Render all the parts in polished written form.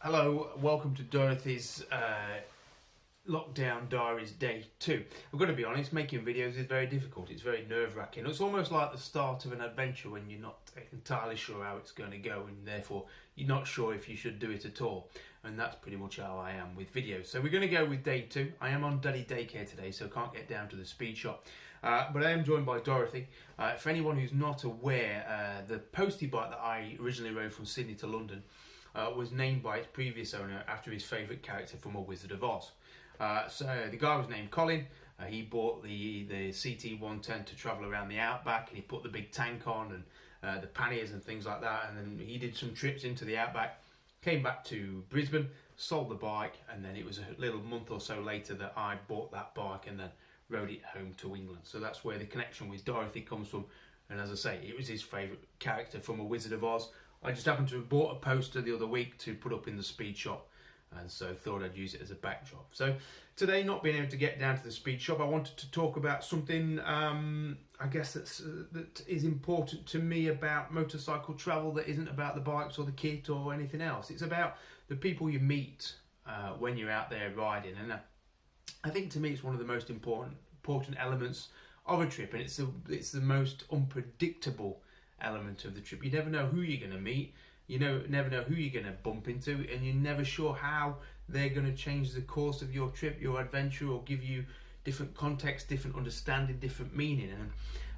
Hello, welcome to Dorothy's Lockdown Diaries Day 2. I've got to be honest, making videos is very difficult. It's very nerve-wracking. It's almost like the start of an adventure when you're not entirely sure how it's going to go, and therefore you're not sure if you should do it at all. And that's pretty much how I am with videos. So we're going to go with Day 2. I am on Daddy Daycare today, so I can't get down to the speed shop. But I am joined by Dorothy. For anyone who's not aware, the postie bike that I originally rode from Sydney to London was named by its previous owner after his favourite character from A Wizard of Oz. So the guy was named Colin. He bought the CT110 to travel around the outback, and he put the big tank on and the panniers and things like that, and then he did some trips into the outback, came back to Brisbane, sold the bike, and then it was a little month or so later that I bought that bike and then rode it home to England. So that's where the connection with Dorothy comes from, and as I say, it was his favourite character from A Wizard of Oz. I just happened to have bought a poster the other week to put up in the speed shop, and so thought I'd use it as a backdrop. So today, not being able to get down to the speed shop, I wanted to talk about something I guess that is important to me about motorcycle travel, that isn't about the bikes or the kit or anything else. It's about the people you meet when you're out there riding, and I think to me it's one of the most important elements of a trip, and it's the most unpredictable element of the trip. You never know who you're going to meet, never know who you're going to bump into, and you're never sure how they're going to change the course of your trip, your adventure, or give you different context, different understanding, different meaning.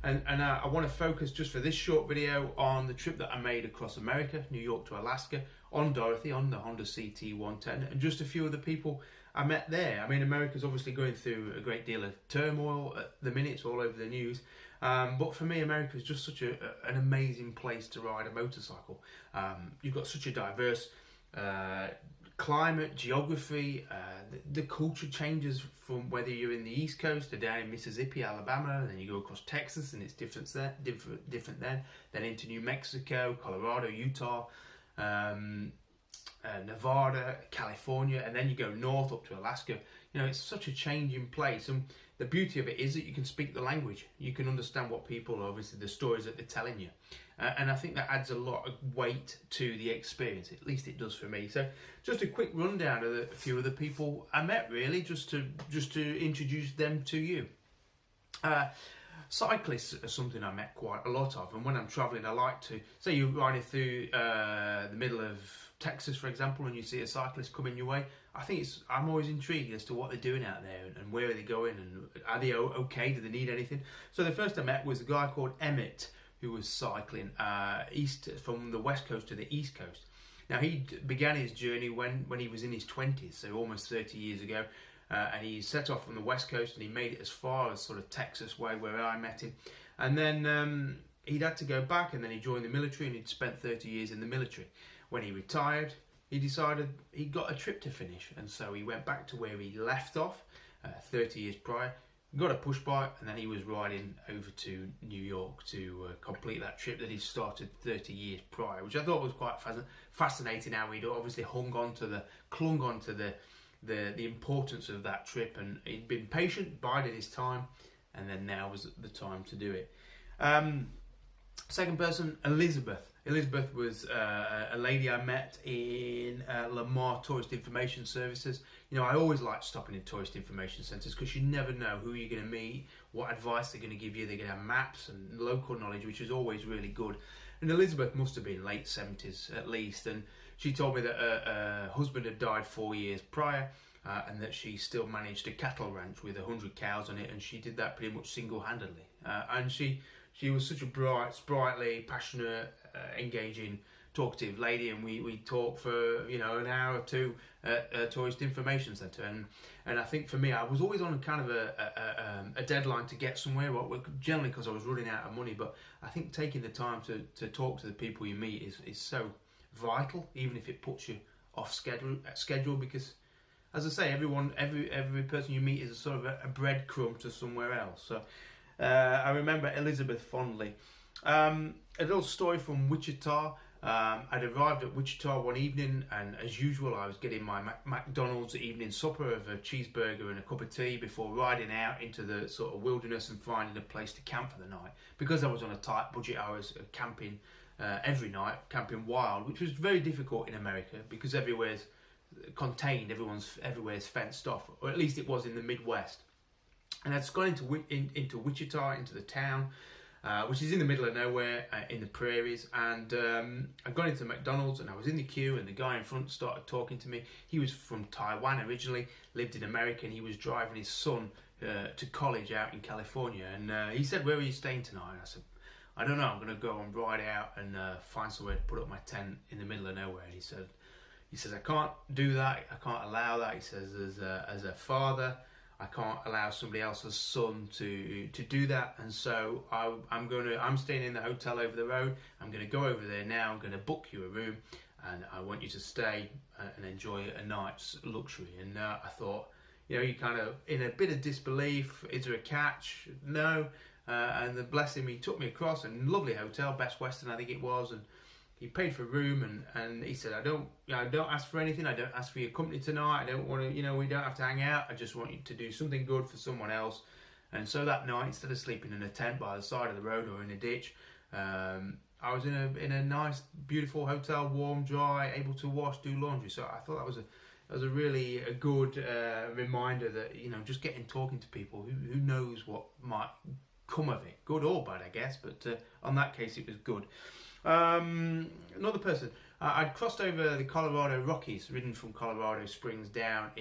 And I want to focus just for this short video on the trip that I made across America, New York to Alaska, on Dorothy, on the Honda CT110, and just a few of the people I met there. I mean, America's obviously going through a great deal of turmoil at the minute, it's all over the news. But for me, America is just such an amazing place to ride a motorcycle. You've got such a diverse climate, geography. The culture changes from whether you're in the East Coast or down in Mississippi, Alabama, and then you go across Texas, and it's different then. Then into New Mexico, Colorado, Utah, Nevada, California, and then you go north up to Alaska. It's such a changing place, and the beauty of it is that you can speak the language. You can understand what people, obviously the stories that they're telling you, and I think that adds a lot of weight to the experience. At least it does for me. So just a quick rundown of a few of the people I met, really, just to introduce them to you. Cyclists are something I met quite a lot of, and when I'm travelling, I like to, say you're riding through the middle of Texas, for example, and you see a cyclist coming your way. I'm always intrigued as to what they're doing out there and where are they going, and are they okay? Do they need anything? So the first I met was a guy called Emmett, who was cycling east from the west coast to the east coast. Now, he began his journey when he was in his 20s, so almost 30 years ago. And he set off from the west coast, and he made it as far as sort of Texas way, where I met him. And then he'd had to go back, and then he joined the military, and he'd spent 30 years in the military. When he retired, he decided he'd got a trip to finish, and so he went back to where he left off 30 years prior, got a push bike, and then he was riding over to New York to complete that trip that he started 30 years prior, which I thought was quite fascinating, how he'd obviously clung on to the importance of that trip, and he'd been patient, bided his time, and then now was the time to do it. Second person, Elizabeth. Elizabeth was a lady I met in Lamar Tourist Information Services. I always like stopping in tourist information centres, because you never know who you're going to meet, what advice they're going to give you. They're going to have maps and local knowledge, which is always really good. And Elizabeth must have been late 70s at least, and she told me that her husband had died 4 years prior, and that she still managed a cattle ranch with 100 cows on it, and she did that pretty much single-handedly. And she was such a bright, sprightly, passionate, engaging, talkative lady, and we talked for an hour or two at a tourist information centre. And I think for me, I was always on kind of a deadline to get somewhere, generally because I was running out of money. But I think taking the time to talk to the people you meet is so vital, even if it puts you off schedule, because, as I say, every person you meet is a sort of a breadcrumb to somewhere else. So I remember Elizabeth fondly. A little story from Wichita. I'd arrived at Wichita one evening, and as usual, I was getting my McDonald's evening supper of a cheeseburger and a cup of tea before riding out into the sort of wilderness and finding a place to camp for the night. Because I was on a tight budget, I was camping every night, camping wild, which was very difficult in America because everywhere's contained, everywhere's fenced off, or at least it was in the Midwest. And I'd gone into Wichita, into the town, which is in the middle of nowhere, in the prairies, and I'd gone into McDonald's and I was in the queue, and the guy in front started talking to me. He was from Taiwan originally, lived in America, and he was driving his son to college out in California, and he said, "Where are you staying tonight?" And I said, "I don't know, I'm going to go and ride out and find somewhere to put up my tent in the middle of nowhere." And he says, "I can't do that, I can't allow that." He says, as a father, I can't allow somebody else's son to do that, and so I'm staying in the hotel over the road. I'm going to go over there now. I'm going to book you a room, and I want you to stay and enjoy a night's luxury. And I thought, you kind of in a bit of disbelief. Is there a catch? No. And the bless him, he took me across, and lovely hotel, Best Western I think it was, and he paid for a room, and he said, I don't ask for anything. I don't ask for your company tonight. I don't want to, we don't have to hang out. I just want you to do something good for someone else. And so that night, instead of sleeping in a tent by the side of the road or in a ditch, I was in a nice, beautiful hotel, warm, dry, able to wash, do laundry. So I thought that was a really good reminder that just talking to people who knows what might come of it, good or bad, I guess. But on that case, it was good. Another person, I'd crossed over the Colorado Rockies, ridden from Colorado Springs down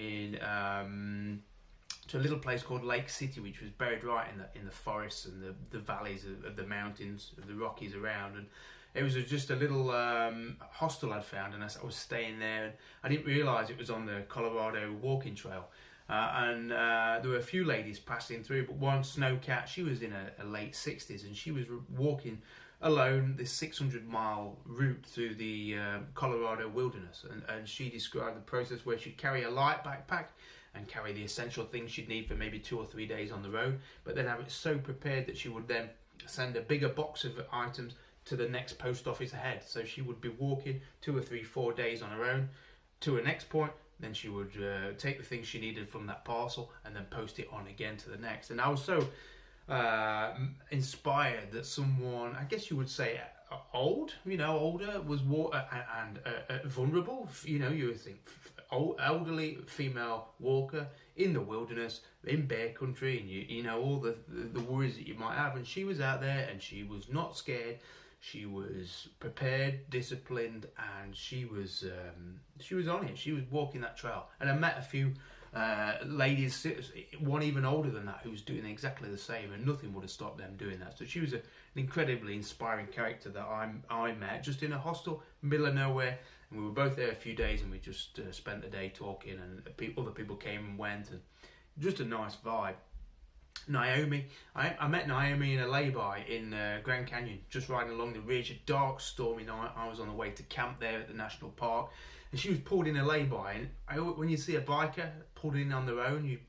to a little place called Lake City, which was buried right in the forests and the valleys of the mountains of the Rockies around. And it was just a little hostel I'd found, and I was staying there. And I didn't realise it was on the Colorado walking trail. And there were a few ladies passing through, but one snowcat, she was in her late 60s, and she was walking alone this 600-mile route through the Colorado wilderness, and she described the process where she'd carry a light backpack and carry the essential things she'd need for maybe 2 or 3 days on the road, but then have it so prepared that she would then send a bigger box of items to the next post office ahead. So she would be walking 2 or 3, 4 days on her own to a next point. Then she would take the things she needed from that parcel and then post it on again to the next. And I was so inspired that someone, I guess you would say older, was and vulnerable. You would think elderly female walker in the wilderness, in bear country, and all the worries that you might have. And she was out there, and she was not scared. She was prepared, disciplined, and she was on it. She was walking that trail, and I met a few ladies, one even older than that, who was doing exactly the same, and nothing would have stopped them doing that. So she was an incredibly inspiring character that I met just in a hostel, middle of nowhere, and we were both there a few days, and we just spent the day talking, and other people came and went, and just a nice vibe. Naomi, I met Naomi in a lay-by in Grand Canyon, just riding along the ridge, a dark, stormy night. I was on the way to camp there at the national park, and she was pulled in a lay-by. And when you see a biker pulled in on their own,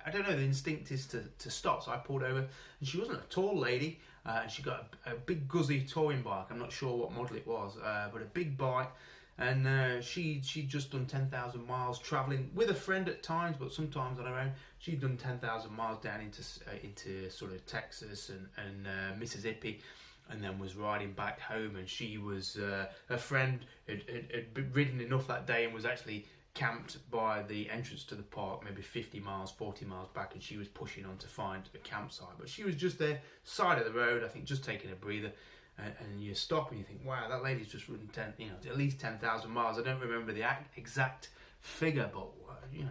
I don't know, the instinct is to stop. So I pulled over, and she wasn't a tall lady, and she got a big guzzy touring bike. I'm not sure what model it was, but a big bike. And she'd just done 10,000 miles travelling with a friend at times, but sometimes on her own. She'd done 10,000 miles down into sort of Texas and Mississippi, and then was riding back home. And she was her friend had ridden enough that day and was actually camped by the entrance to the park, maybe 50 miles, 40 miles back, and she was pushing on to find a campsite. But she was just there, side of the road, I think, just taking a breather. And you stop and you think, wow, that lady's just ridden at least 10,000 miles. I don't remember the exact figure, but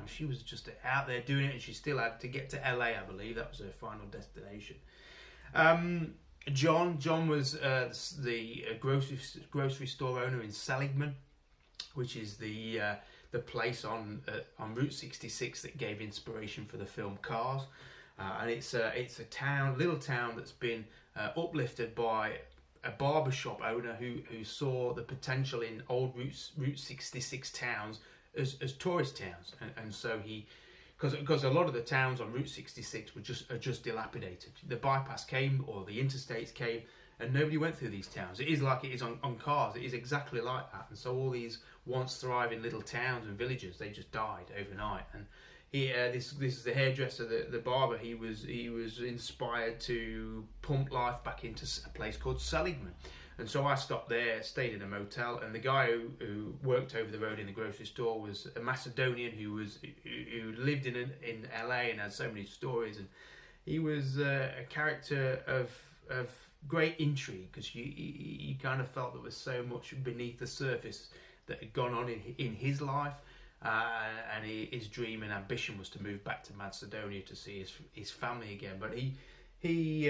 she was just out there doing it, and she still had to get to LA, I believe. That was her final destination. John was the grocery store owner in Seligman, which is the place on Route 66 that gave inspiration for the film Cars. And it's a little town that's been uplifted by a barbershop owner who saw the potential in old Route 66 towns as tourist towns, and so because a lot of the towns on Route 66 are just dilapidated. The bypass came, or the interstates came, and nobody went through these towns. It is like it is on Cars. It is exactly like that. And so all these once thriving little towns and villages, they just died overnight. And this is the hairdresser, the barber. He was inspired to pump life back into a place called Seligman, And so I stopped there, stayed in a motel, and the guy who worked over the road in the grocery store was a Macedonian who lived in LA and had so many stories, and he was a character of great intrigue, because you kind of felt there was so much beneath the surface that had gone on in his life, and his dream and ambition was to move back to Macedonia to see his family again. But he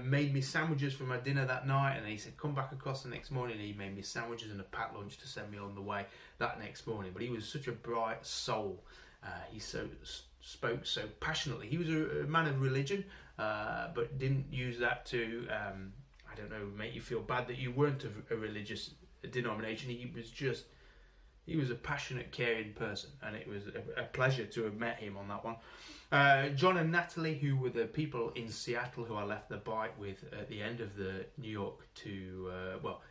made me sandwiches for my dinner that night, and he said come back across the next morning, and he made me sandwiches and a packed lunch to send me on the way that next morning. But he was such a bright soul. He spoke so passionately. He was a man of religion, but didn't use that to I don't know, make you feel bad that you weren't a religious denomination. He was a passionate, caring person, and it was a pleasure to have met him on that one. John and Natalie, who were the people in Seattle who I left the bike with at the end of the New York to,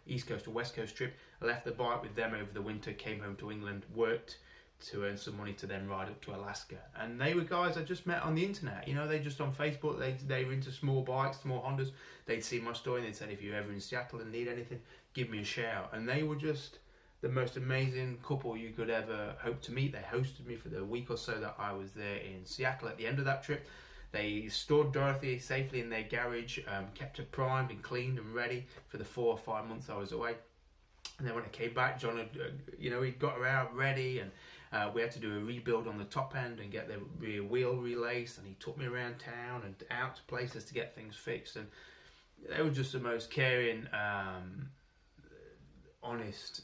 East Coast to West Coast trip. I left the bike with them over the winter, came home to England, worked to earn some money to then ride up to Alaska. And they were guys I just met on the internet. You know, they just on Facebook, they were into small bikes, small Hondas. They'd see my story and they'd said, if you're ever in Seattle and need anything, give me a shout. And they were just the most amazing couple you could ever hope to meet. They hosted me for the week or so that I was there in Seattle. At the end of that trip, they stored Dorothy safely in their garage, kept her primed and cleaned and ready for the 4 or 5 months I was away. And then when I came back, John had, he'd got her out ready, and we had to do a rebuild on the top end and get the rear wheel relaced, and he took me around town and out to places to get things fixed. And they were just the most caring, honest,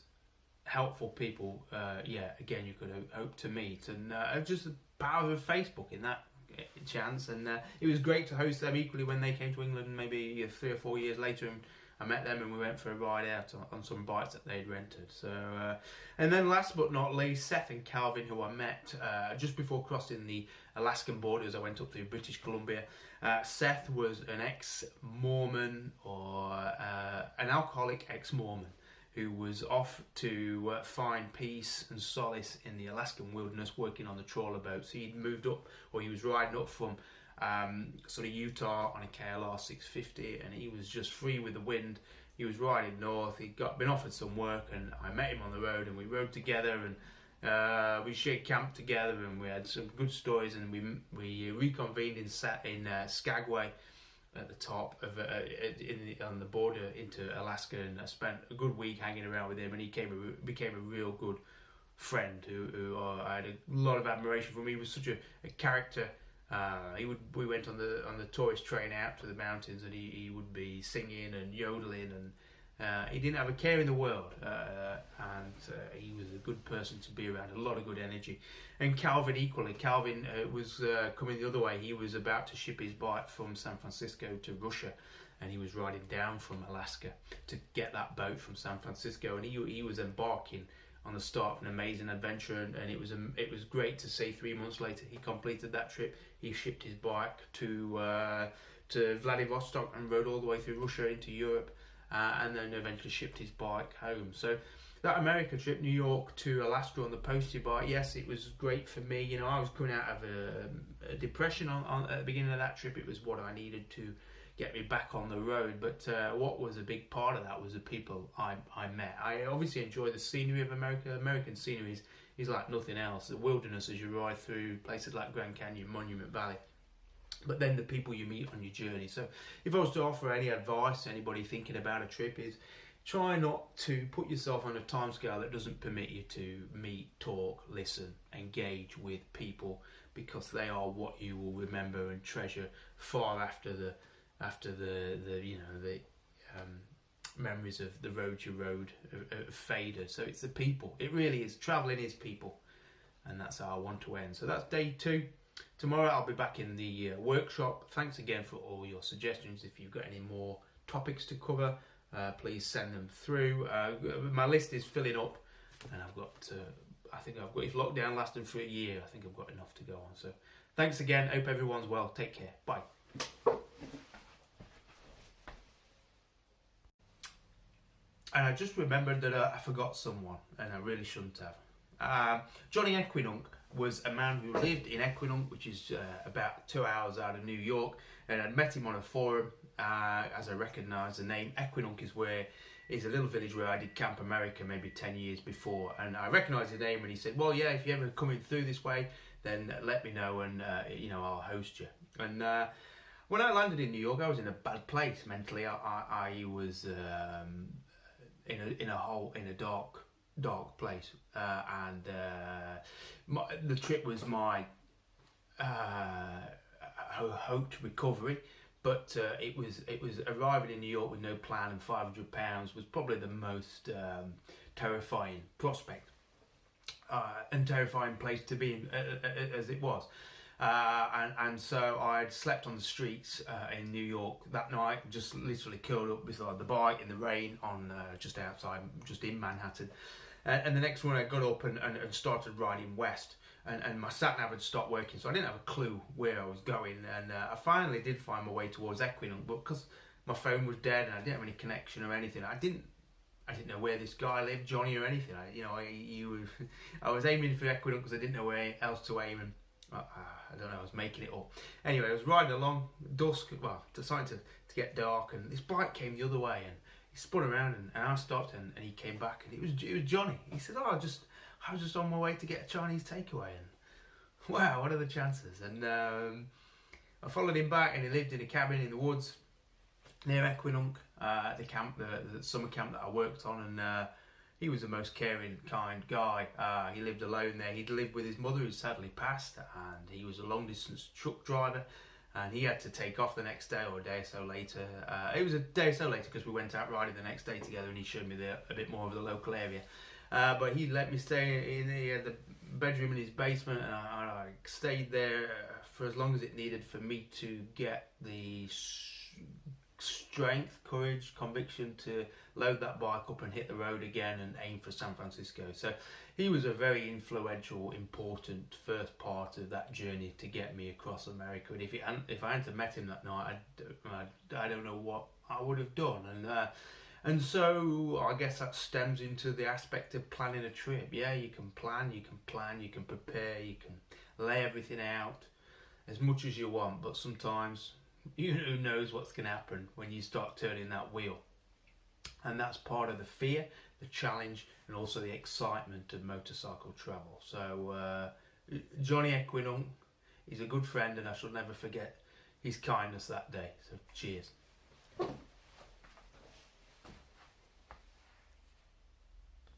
helpful people. Again, you could hope to meet. And just the power of Facebook in that chance. And it was great to host them equally when they came to England maybe 3 or 4 years later, and I met them and we went for a ride out on some bikes that they'd rented. So, and then last but not least, Seth and Calvin, who I met just before crossing the Alaskan border as I went up through British Columbia. Seth was an ex-Mormon, or an alcoholic ex-Mormon, who was off to find peace and solace in the Alaskan wilderness, working on the trawler boats. He'd moved up, or he was riding up from sort of Utah on a KLR 650, and he was just free with the wind. He was riding north. He'd been offered some work, and I met him on the road, and we rode together, and we shared camp together, and we had some good stories. And we reconvened in Skagway at the top of on the border into Alaska, and I spent a good week hanging around with him, and he became a real good friend who I had a lot of admiration for. He was such a character. We went on the tourist train out to the mountains, and he would be singing and yodeling, and he didn't have a care in the world, and he was a good person to be around, a lot of good energy. And Calvin equally. Calvin was coming the other way. He was about to ship his bike from San Francisco to Russia, and he was riding down from Alaska to get that boat from San Francisco, and he was embarking on the start of an amazing adventure, and it was great to see 3 months later he completed that trip. He shipped his bike to Vladivostok and rode all the way through Russia into Europe, and then eventually shipped his bike home. So that America trip, New York to Alaska on the postie bike, yes, it was great for me. You know, I was coming out of a depression at the beginning of that trip. It was what I needed to get me back on the road. But what was a big part of that was the people I met. I obviously enjoy the scenery of America. American scenery is like nothing else. The wilderness as you ride through places like Grand Canyon, Monument Valley. But then the people you meet on your journey. So if I was to offer any advice to anybody thinking about a trip, is try not to put yourself on a timescale that doesn't permit you to meet, talk, listen, engage with people, because they are what you will remember and treasure far after the memories of the road you rode faded. So it's the people. It really is. Travelling is people, and that's how I want to end. So that's day 2. Tomorrow I'll be back in the workshop. Thanks again for all your suggestions. If you've got any more topics to cover, please send them through. My list is filling up, and I think if lockdown lasted for a year, I think I've got enough to go on. So thanks again. Hope everyone's well. Take care. Bye. And I just remembered that I forgot someone, and I really shouldn't have. Johnny Equinunk was a man who lived in Equinunk, which is about 2 hours out of New York, and I'd met him on a forum as I recognised the name. Equinunk is where is a little village where I did Camp America maybe 10 years before, and I recognised his name, and he said, well, yeah, if you're ever coming through this way, then let me know, and I'll host you. And when I landed in New York, I was in a bad place mentally. I was in a dark place, and the trip was my hoped recovery. But it was arriving in New York with no plan and £500 was probably the most terrifying prospect and terrifying place to be in, as it was. And so I'd slept on the streets in New York that night, just literally curled up beside the bike in the rain on just in Manhattan. And the next morning I got up and started riding west. And my sat-nav had stopped working, so I didn't have a clue where I was going. And I finally did find my way towards Equinunk, but because my phone was dead and I didn't have any connection or anything, I didn't know where this guy lived, Johnny or anything. I was aiming for Equinunk because I didn't know where else to aim, and I don't know, I was making it up. Anyway, I was riding along, dusk, well, deciding to get dark, and this bike came the other way, and he spun around, and I stopped, and he came back, and it was Johnny. He said, I was just on my way to get a Chinese takeaway, and wow, what are the chances? And I followed him back, and he lived in a cabin in the woods near Equinunk, the camp, the summer camp that I worked on, and he was the most caring, kind guy. He lived alone there. He'd lived with his mother, who sadly passed, and he was a long-distance truck driver, and he had to take off the next day or a day or so later. It was a day or so later because we went out riding the next day together, and he showed me a bit more of the local area. But he let me stay in the bedroom in his basement, and I stayed there for as long as it needed for me to get the strength, courage, conviction to load that bike up and hit the road again and aim for San Francisco. So he was a very influential, important first part of that journey to get me across America. And if I hadn't met him that night, I don't know what I would have done. And so I guess that stems into the aspect of planning a trip. Yeah, you can plan, you can prepare, you can lay everything out as much as you want, but sometimes who knows what's going to happen when you start turning that wheel. And that's part of the fear, the challenge, and also the excitement of motorcycle travel. So Johnny Equinunk is a good friend, and I shall never forget his kindness that day. So cheers.